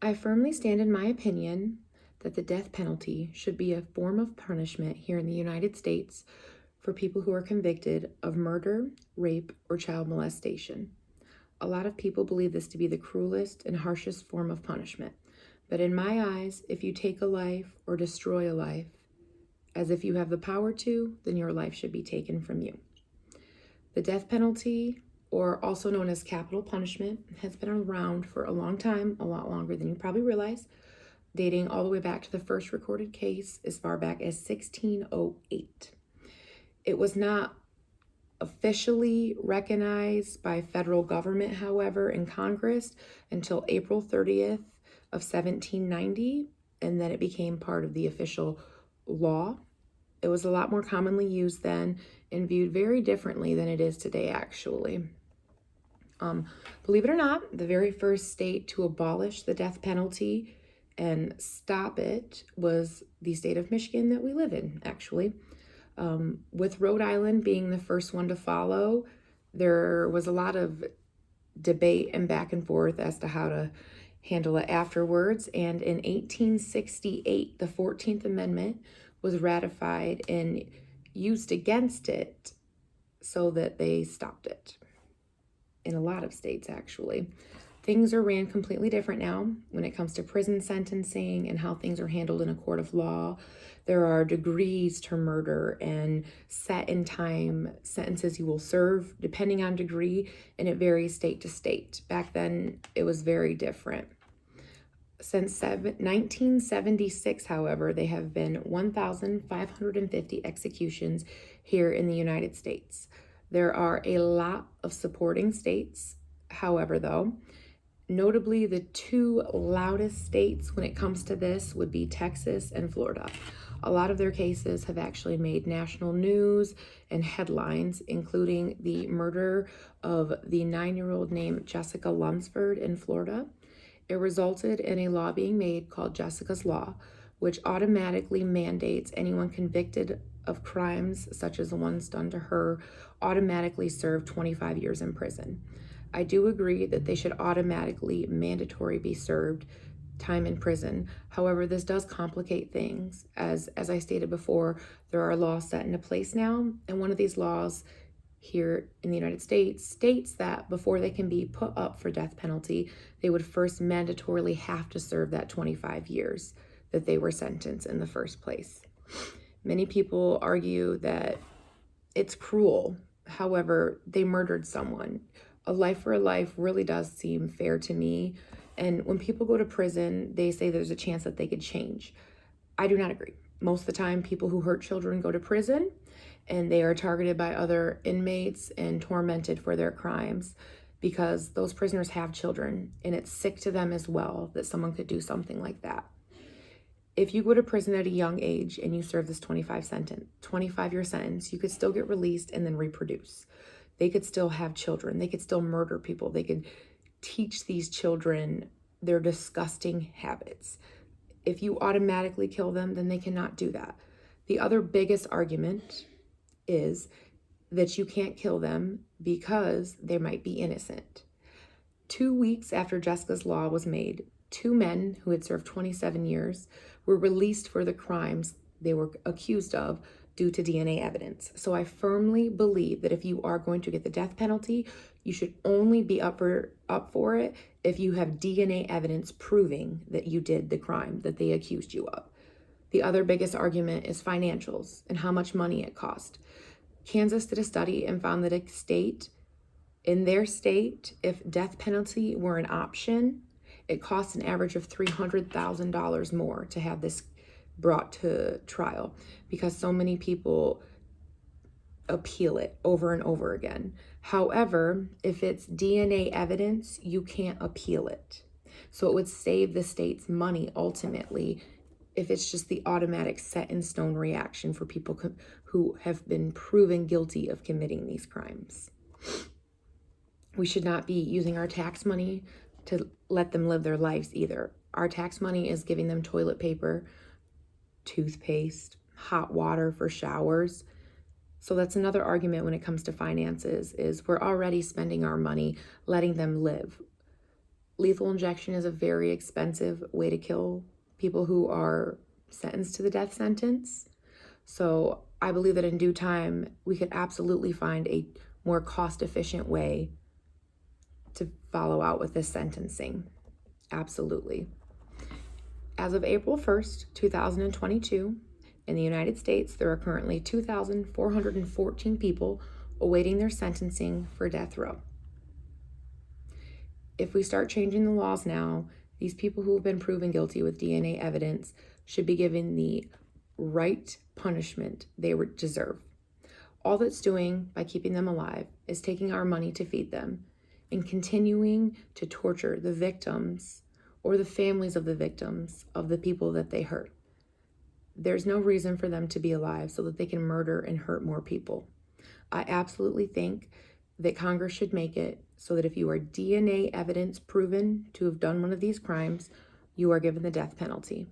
I firmly stand in my opinion that the death penalty should be a form of punishment here in the United States for people who are convicted of murder, rape, or child molestation. A lot of people believe this to be the cruelest and harshest form of punishment. But in my eyes, if you take a life or destroy a life, as if you have the power to, then your life should be taken from you. The death penalty, or also known as capital punishment, has been around for a long time, a lot longer than you probably realize, dating all the way back to the first recorded case as far back as 1608. It was not officially recognized by federal government, however, in Congress until April 30th of 1790, and then it became part of the official law. It was a lot more commonly used then and viewed very differently than it is today, actually. Believe it or not, the very first state to abolish the death penalty and stop it was the state of Michigan that we live in, actually. With Rhode Island being the first one to follow, there was a lot of debate and back and forth as to how to handle it afterwards. And in 1868, the 14th Amendment was ratified and used against it so that they stopped it. In a lot of states, actually. Things are ran completely different now when it comes to prison sentencing and how things are handled in a court of law. There are degrees to murder and set in time sentences you will serve depending on degree, and it varies state to state. Back then, it was very different. Since 1976, however, there have been 1,550 executions here in the United States. There are a lot of supporting states, however, though. Notably, the two loudest states when it comes to this would be Texas and Florida. A lot of their cases have actually made national news and headlines, including the murder of the 9-year-old named Jessica Lunsford in Florida. It resulted in a law being made called Jessica's Law, which automatically mandates anyone convicted of crimes such as the ones done to her automatically serve 25 years in prison. I do agree that they should automatically mandatory be served time in prison. However, this does complicate things. As I stated before, there are laws set into place now, and one of these laws here in the United States states that before they can be put up for death penalty, they would first mandatorily have to serve that 25 years that they were sentenced in the first place. Many people argue that it's cruel. However, they murdered someone. A life for a life really does seem fair to me. And when people go to prison, they say there's a chance that they could change. I do not agree. Most of the time, people who hurt children go to prison and they are targeted by other inmates and tormented for their crimes because those prisoners have children, and it's sick to them as well that someone could do something like that. If you go to prison at a young age and you serve this 25-year sentence, you could still get released and then reproduce. They could still have children. They could still murder people. They could teach these children their disgusting habits. If you automatically kill them, then they cannot do that. The other biggest argument is that you can't kill them because they might be innocent. 2 weeks after Jessica's Law was made, 2 men who had served 27 years were released for the crimes they were accused of due to DNA evidence. So I firmly believe that if you are going to get the death penalty, you should only be up for it if you have DNA evidence proving that you did the crime that they accused you of. The other biggest argument is financials and how much money it cost. Kansas did a study and found that in their state, if death penalty were an option, it costs an average of $300,000 more to have this brought to trial because so many people appeal it over and over again. However, if it's DNA evidence, you can't appeal it. So it would save the state's money ultimately if it's just the automatic set in stone reaction for people who have been proven guilty of committing these crimes. We should not be using our tax money to let them live their lives either. Our tax money is giving them toilet paper, toothpaste, hot water for showers. So that's another argument when it comes to finances is we're already spending our money letting them live. Lethal injection is a very expensive way to kill people who are sentenced to the death sentence. So I believe that in due time, we could absolutely find a more cost-efficient way to follow out with this sentencing. Absolutely. As of April 1st, 2022, in the United States, there are currently 2,414 people awaiting their sentencing for death row. If we start changing the laws now, these people who have been proven guilty with DNA evidence should be given the right punishment they deserve. All that's doing by keeping them alive is taking our money to feed them and continuing to torture the victims or the families of the victims of the people that they hurt. There's no reason for them to be alive so that they can murder and hurt more people. I absolutely think that Congress should make it so that if you are DNA evidence proven to have done one of these crimes, you are given the death penalty.